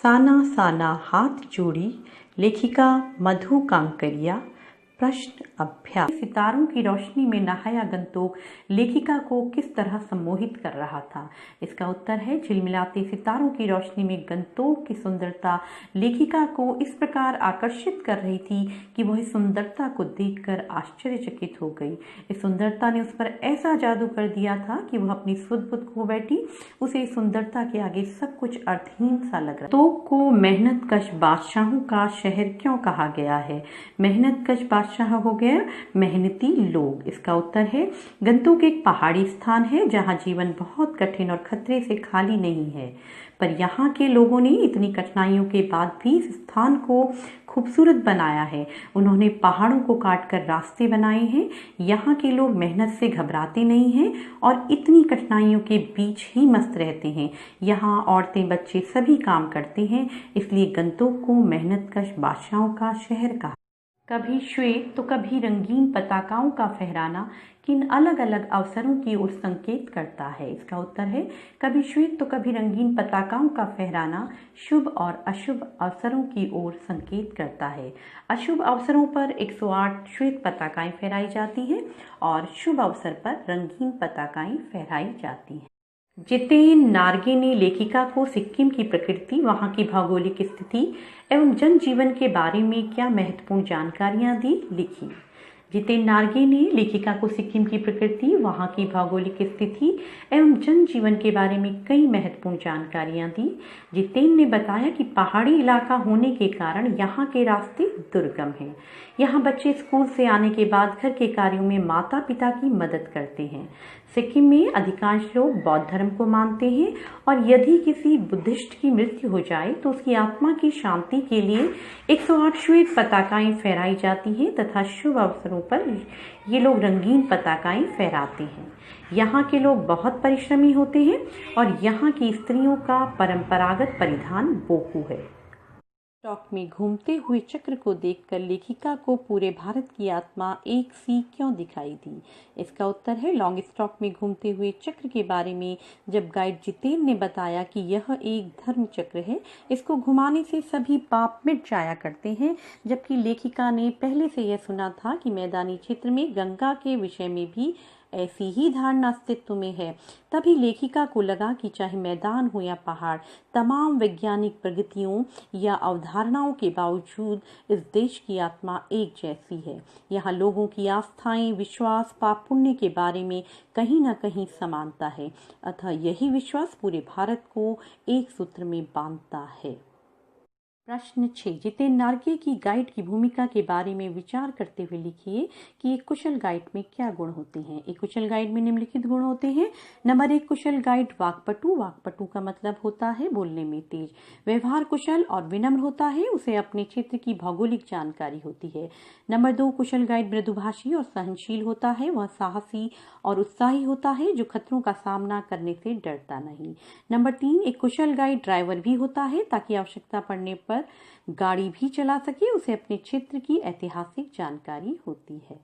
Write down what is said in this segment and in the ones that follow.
साना साना हाथ जोड़ी लेखिका मधु कांकरिया। प्रश्न अभ्यास। सितारों की रोशनी में नहाया गंतोक लेखिका को किस तरह सम्मोहित कर रहा था? इसका उत्तर है, झिलमिलाते सितारों की रोशनी में गंतोक की सुंदरता लेखिका को इस प्रकार आकर्षित कर रही थी कि वह इस सुंदरता को देखकर आश्चर्यचकित हो गई। इस सुंदरता ने उस पर ऐसा जादू कर दिया था कि वह अपनी सुध-बुध खो बैठी। उसे इस सुंदरता के आगे सब कुछ अर्थहीन सा लग रहा। गंतोक को मेहनतकश बादशाहों का शहर क्यों कहा गया है? मेहनतकश बादशाह हो गया मेहनती लोग। इसका उत्तर है, गंतोक एक पहाड़ी स्थान है जहां जीवन बहुत कठिन और खतरे से खाली नहीं है, पर यहाँ के लोगों ने इतनी कठिनाइयों के बाद भी इस स्थान को खूबसूरत बनाया है। उन्होंने पहाड़ों को काटकर रास्ते बनाए हैं। यहाँ के लोग मेहनत से घबराते नहीं हैं और इतनी कठिनाइयों के बीच ही मस्त रहते हैं। यहाँ औरतें बच्चे सभी काम करते हैं, इसलिए गंतोक को मेहनतकश बादशाहों का शहर कहा। कभी श्वेत तो कभी रंगीन पताकाओं का फहराना किन अलग अलग अवसरों की ओर संकेत करता है? इसका उत्तर है, कभी श्वेत तो कभी रंगीन पताकाओं का फहराना शुभ और अशुभ अवसरों की ओर संकेत करता है। अशुभ अवसरों पर 108 श्वेत पताकाएं फहराई जाती हैं और शुभ अवसर पर रंगीन पताकाएं फहराई जाती हैं। जितेन नार्गे ने लेखिका को सिक्किम की प्रकृति, वहाँ की भौगोलिक स्थिति एवं जनजीवन के बारे में क्या महत्वपूर्ण जानकारियाँ दी? लिखी। जितेन नार्गे ने लेखिका को सिक्किम की प्रकृति, वहाँ की भौगोलिक स्थिति एवं जनजीवन के बारे में कई महत्वपूर्ण जानकारियाँ दी। जितेन ने बताया कि पहाड़ी इलाका होने के कारण यहाँ के रास्ते दुर्गम हैं। यहाँ बच्चे स्कूल से आने के बाद घर के कार्यों में माता पिता की मदद करते हैं। सिक्किम में अधिकांश लोग बौद्ध धर्म को मानते हैं और यदि किसी बुद्धिस्ट की मृत्यु हो जाए तो उसकी आत्मा की शांति के लिए 108 श्वेत पताकाएं फहराई जाती हैं तथा शुभ अवसरों पर ये लोग रंगीन पताकाएं फहराते हैं। यहाँ के लोग बहुत परिश्रमी होते हैं और यहाँ की स्त्रियों का परंपरागत परिधान बोकू है। स्टॉक में घूमते हुए चक्र को देखकर लेखिका को पूरे भारत की आत्मा एक सी क्यों दिखाई दी? इसका उत्तर है, लॉन्ग स्टॉक में घूमते हुए चक्र के बारे में जब गाइड जितेन ने बताया कि यह एक धर्म चक्र है, इसको घुमाने से सभी पाप मिट जाया करते हैं, जबकि लेखिका ने पहले से यह सुना था कि मैदानी क्षेत्र में गंगा के विषय में भी ऐसी ही धारणा अस्तित्व में है। तभी लेखिका को लगा कि चाहे मैदान हो या पहाड़, तमाम वैज्ञानिक प्रगतियों या अवधारणाओं के बावजूद इस देश की आत्मा एक जैसी है। यहाँ लोगों की आस्थाएं, विश्वास, पाप पुण्य के बारे में कहीं न कहीं समानता है। अतः यही विश्वास पूरे भारत को एक सूत्र में बांधता है। प्रश्न 6। जितेन नार्गे की गाइड की भूमिका के बारे में विचार करते हुए लिखिए कि एक कुशल गाइड में क्या गुण होते हैं। एक कुशल गाइड में निम्नलिखित गुण होते हैं। नंबर 1, कुशल गाइड वाक्पटु। वाक्पटु का मतलब होता है बोलने में तेज। व्यवहार कुशल और विनम्र होता है, उसे अपने क्षेत्र की भौगोलिक जानकारी होती है। नंबर 2, कुशल गाइड मृदुभाषी और सहनशील होता है। वह साहसी और उत्साही होता है जो खतरों का सामना करने से डरता नहीं। नंबर 3, एक कुशल गाइड ड्राइवर भी होता है ताकि आवश्यकता पड़ने पर गाड़ी भी चला सके। उसे अपने क्षेत्र की ऐतिहासिक जानकारी होती है।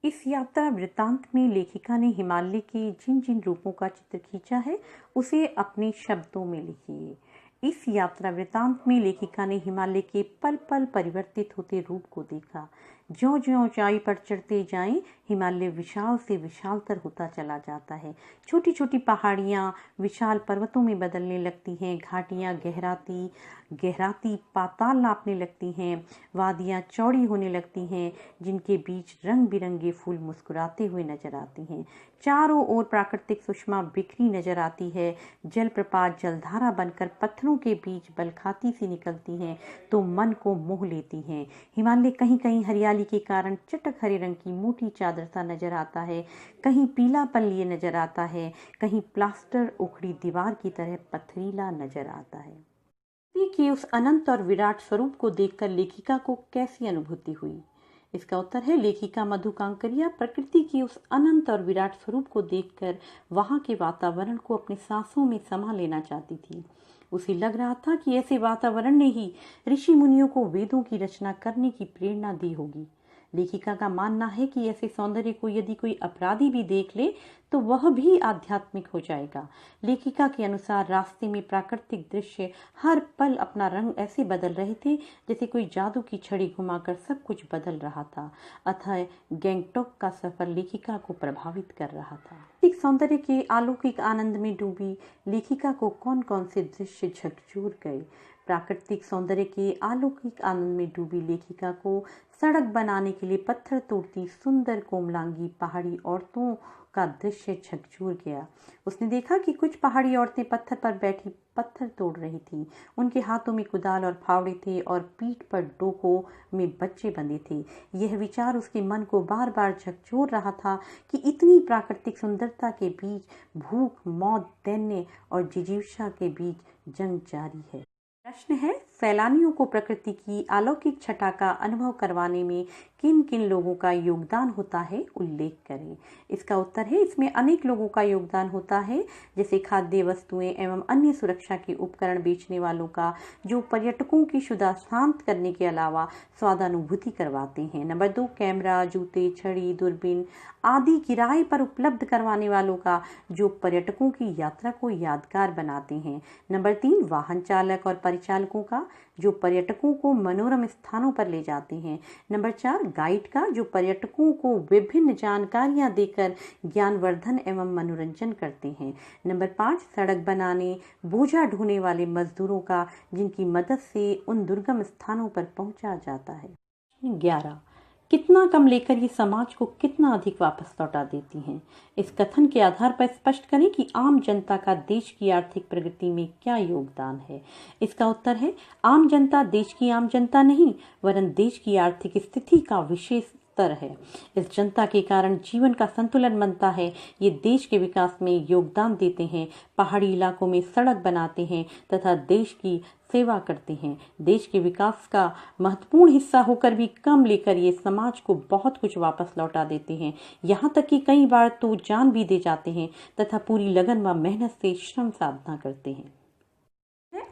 इस यात्रा वृत्तांत में लेखिका ने हिमालय के जिन जिन रूपों का चित्र खींचा है उसे अपने शब्दों में लिखिए। इस यात्रा वृत्तांत में लेखिका ने हिमालय के पल पल परिवर्तित होते रूप को देखा। ज्यों ज्यों ऊंचाई पर चढ़ते जाएं, हिमालय विशाल से विशालतर होता चला जाता है। छोटी छोटी पहाड़ियाँ विशाल पर्वतों में बदलने लगती हैं, घाटियाँ गहराती गहराती पाताल नापने लगती हैं, वादियाँ चौड़ी होने लगती हैं जिनके बीच रंग बिरंगे फूल मुस्कुराते हुए नजर आते हैं। चारों ओर प्राकृतिक सुषमा बिखरी नजर आती है। जलप्रपात जलधारा बनकर पत्थरों के बीच बलखाती सी निकलती हैं तो मन को मोह लेती हैं। हिमालय कहीं कहीं हरियाली के कारण चटक हरे रंग की मोटी चादर सा नजर आता है, कहीं पीलापन लिए नजर आता है, कहीं प्लास्टर उखड़ी दीवार की तरह पथरीला नजर आता है। कि उस अनंत और विराट स्वरूप को देखकर लेखिका को कैसी अनुभूति हुई? इसका उत्तर है, लेखिका मधु कांकरिया प्रकृति की उस अनंत और विराट स्वरूप को देखकर वहां के वातावरण को अपने सांसों में समा लेना चाहती थी। उसे लग रहा था कि ऐसे वातावरण ने ही ऋषि मुनियों को वेदों की रचना करने की प्रेरणा दी होगी। लेखिका का मानना है कि ऐसे सौंदर्य को यदि कोई अपराधी भी देख ले तो वह भी आध्यात्मिक हो जाएगा। लेखिका के अनुसार रास्ते में प्राकृतिक दृश्य हर पल अपना रंग ऐसे बदल रहे थे जैसे कोई जादू की छड़ी घुमाकर सब कुछ बदल रहा था। अतः गैंगटॉक का सफर लेखिका को प्रभावित कर रहा था। एक सौंदर्य के अलौकिक आनंद में डूबी लेखिका को कौन कौन से दृश्य झकझोर गए। प्राकृतिक सौंदर्य के अलौकिक आनंद में डूबी लेखिका को सड़क बनाने के लिए पत्थर तोड़ती सुंदर कोमलांगी पहाड़ी औरतों का दृश्य झकझोर गया। उसने देखा कि कुछ पहाड़ी औरतें पत्थर पर बैठी पत्थर तोड़ रही थीं। उनके हाथों में कुदाल और फावड़े थे और पीठ पर डोकों में बच्चे बंधे थे। यह विचार उसके मन को बार बार झकझोर रहा था कि इतनी प्राकृतिक सुंदरता के बीच भूख, मौत, दैन्य और जिजीविषा के बीच जंग जारी है। प्रश्न है, सैलानियों को प्रकृति की अलौकिक छटा का अनुभव करवाने में किन किन लोगों का योगदान होता है, उल्लेख करें। इसका उत्तर है, इसमें अनेक लोगों का योगदान होता है, जैसे खाद्य वस्तुएं एवं अन्य सुरक्षा के उपकरण बेचने वालों का, जो पर्यटकों की क्षुधा शांत करने के अलावा स्वादानुभूति करवाते हैं। नंबर 2, कैमरा, जूते, छड़ी, दूरबीन आदि किराए पर उपलब्ध करवाने वालों का, जो पर्यटकों की यात्रा को यादगार बनाते हैं। नंबर 3, वाहन चालक और परिचालकों का, जो पर्यटकों को मनोरम स्थानों पर ले जाते हैं। नंबर 4, गाइड का, जो पर्यटकों को विभिन्न जानकारियां देकर ज्ञानवर्धन एवं मनोरंजन करते हैं। नंबर 5, सड़क बनाने, बोझा ढोने वाले मजदूरों का, जिनकी मदद से उन दुर्गम स्थानों पर पहुंचा जाता है। 11, कितना कम लेकर ये समाज को कितना अधिक वापस लौटा देती हैं। इस कथन के आधार पर स्पष्ट करें कि आम जनता का देश की आर्थिक प्रगति में क्या योगदान है। इसका उत्तर है, आम जनता देश की आम जनता नहीं, वरन देश की आर्थिक स्थिति का विशेष स्तर है। इस जनता के कारण जीवन का संतुलन बनता है। ये देश के विकास में योगदान देते हैं, पहाड़ी इलाकों में सड़क बनाते हैं तथा देश की सेवा करते हैं। देश के विकास का महत्वपूर्ण हिस्सा होकर भी कम लेकर ये समाज को बहुत कुछ वापस लौटा देते हैं। यहाँ तक कि कई बार तो जान भी दे जाते हैं तथा पूरी लगन व मेहनत से श्रम साधना करते हैं।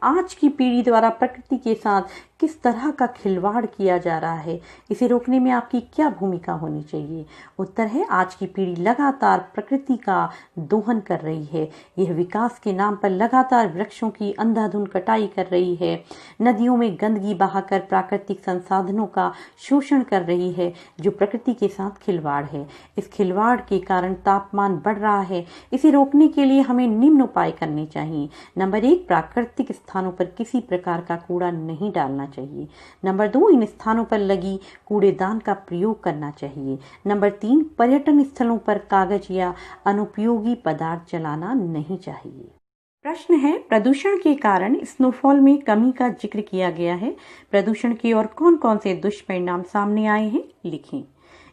आज की पीढ़ी द्वारा प्रकृति के साथ किस तरह का खिलवाड़ किया जा रहा है, इसे रोकने में आपकी क्या भूमिका होनी चाहिए। उत्तर है, आज की पीढ़ी लगातार प्रकृति का दोहन कर रही है। यह विकास के नाम पर लगातार वृक्षों की अंधाधुंध कटाई कर रही है, नदियों में गंदगी बहाकर प्राकृतिक संसाधनों का शोषण कर रही है, जो प्रकृति के साथ खिलवाड़ है। इस खिलवाड़ के कारण तापमान बढ़ रहा है। इसे रोकने के लिए हमें निम्न उपाय करने चाहिए। नंबर 1, प्राकृतिक स्थानों पर किसी प्रकार का कूड़ा नहीं डालना चाहिए। नंबर 2, इन स्थानों पर लगी कूड़ेदान का प्रयोग करना चाहिए। नंबर 3, पर्यटन स्थलों पर कागज या अनुपयोगी पदार्थ जलाना नहीं चाहिए। प्रश्न है, प्रदूषण के कारण स्नोफॉल में कमी का जिक्र किया गया है। प्रदूषण के और कौन कौन से दुष्परिणाम सामने आए हैं, लिखें।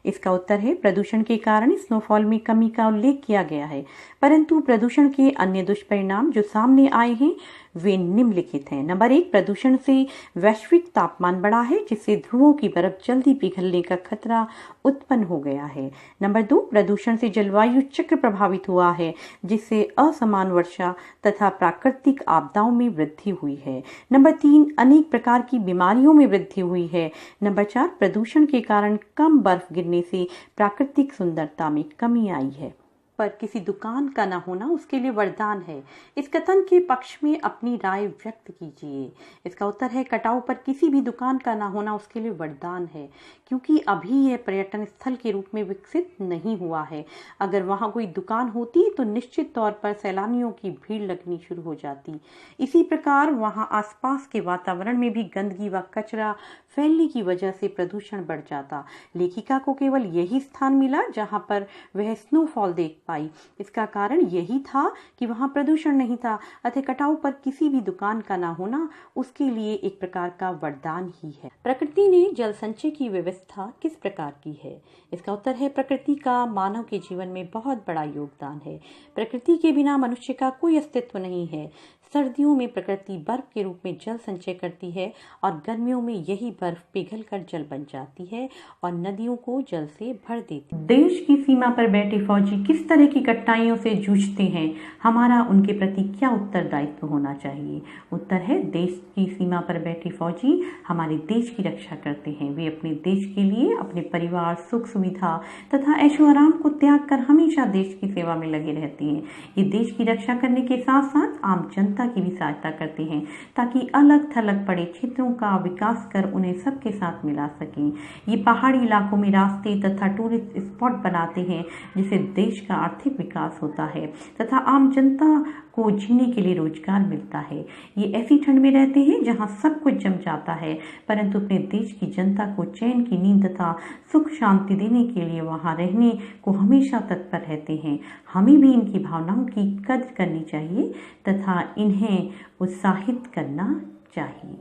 इसका उत्तर है, प्रदूषण के कारण स्नोफॉल में कमी का उल्लेख किया गया है, परंतु प्रदूषण के अन्य दुष्परिणाम जो सामने आए हैं वे निम्नलिखित हैं। नंबर 1, प्रदूषण से वैश्विक तापमान बढ़ा है, जिससे ध्रुवों की बर्फ जल्दी पिघलने का खतरा उत्पन्न हो गया है। नंबर 2, प्रदूषण से जलवायु चक्र प्रभावित हुआ है, जिससे असमान वर्षा तथा प्राकृतिक आपदाओं में वृद्धि हुई है। नंबर 3, अनेक प्रकार की बीमारियों में वृद्धि हुई है। नंबर 4, प्रदूषण के कारण कम बर्फ गिरने से प्राकृतिक सुंदरता में कमी आई है। पर किसी दुकान का न होना उसके लिए वरदान है। इस कथन के पक्ष में अपनी राय व्यक्त कीजिए। इसका उत्तर है, कटाव पर किसी भी दुकान का न होना उसके लिए वरदान है, क्योंकि अभी यह पर्यटन स्थल के रूप में विकसित नहीं हुआ है। अगर वहां कोई दुकान होती तो निश्चित तौर पर सैलानियों की भीड़ लगनी शुरू हो जाती। इसी प्रकार वहां आसपास के वातावरण में भी गंदगी व कचरा फैलने की वजह से प्रदूषण बढ़ जाता। लेखिका को केवल यही स्थान मिला जहां पर वह स्नोफॉल देख पाई। इसका कारण यही था कि वहां प्रदूषण नहीं था, अतः कटाव पर किसी भी दुकान का ना होना उसके लिए एक प्रकार का वरदान ही है। प्रकृति ने जल संचय की व्यवस्था किस प्रकार की है? इसका उत्तर है, प्रकृति का मानव के जीवन में बहुत बड़ा योगदान है। प्रकृति के बिना मनुष्य का कोई अस्तित्व नहीं है। सर्दियों में प्रकृति बर्फ के रूप में जल संचय करती है और गर्मियों में यही बर्फ पिघलकर जल बन जाती है और नदियों को जल से भर देती है। देश की सीमा पर बैठे फौजी किस तरह की कठिनाइयों से जूझते हैं, हमारा उनके प्रति क्या उत्तरदायित्व होना चाहिए? उत्तर है, देश की सीमा पर बैठे फौजी हमारे देश की रक्षा करते हैं। वे अपने देश के लिए अपने परिवार, सुख सुविधा तथा ऐशो आराम को त्याग कर हमेशा देश की सेवा में लगे रहते हैं। ये देश की रक्षा करने के साथ साथ आम जनता की भी सहायता करते हैं ताकि अलग थलग पड़े क्षेत्रों का विकास कर उन्हें सबके साथ मिला सकें। ये पहाड़ी इलाकों में रास्ते तथा टूरिस्ट स्पॉट बनाते हैं जिससे देश का आर्थिक विकास होता है तथा आम जनता को जीने के लिए रोजगार मिलता है। ये ऐसी ठंड में रहते हैं जहां सब कुछ जम जाता है, परंतु अपने देश की जनता को चैन की नींद तथा सुख शांति देने के लिए वहां रहने को हमेशा तत्पर रहते हैं। हमें भी इनकी भावनाओं की कद्र करनी चाहिए तथा इन्हें उत्साहित करना चाहिए।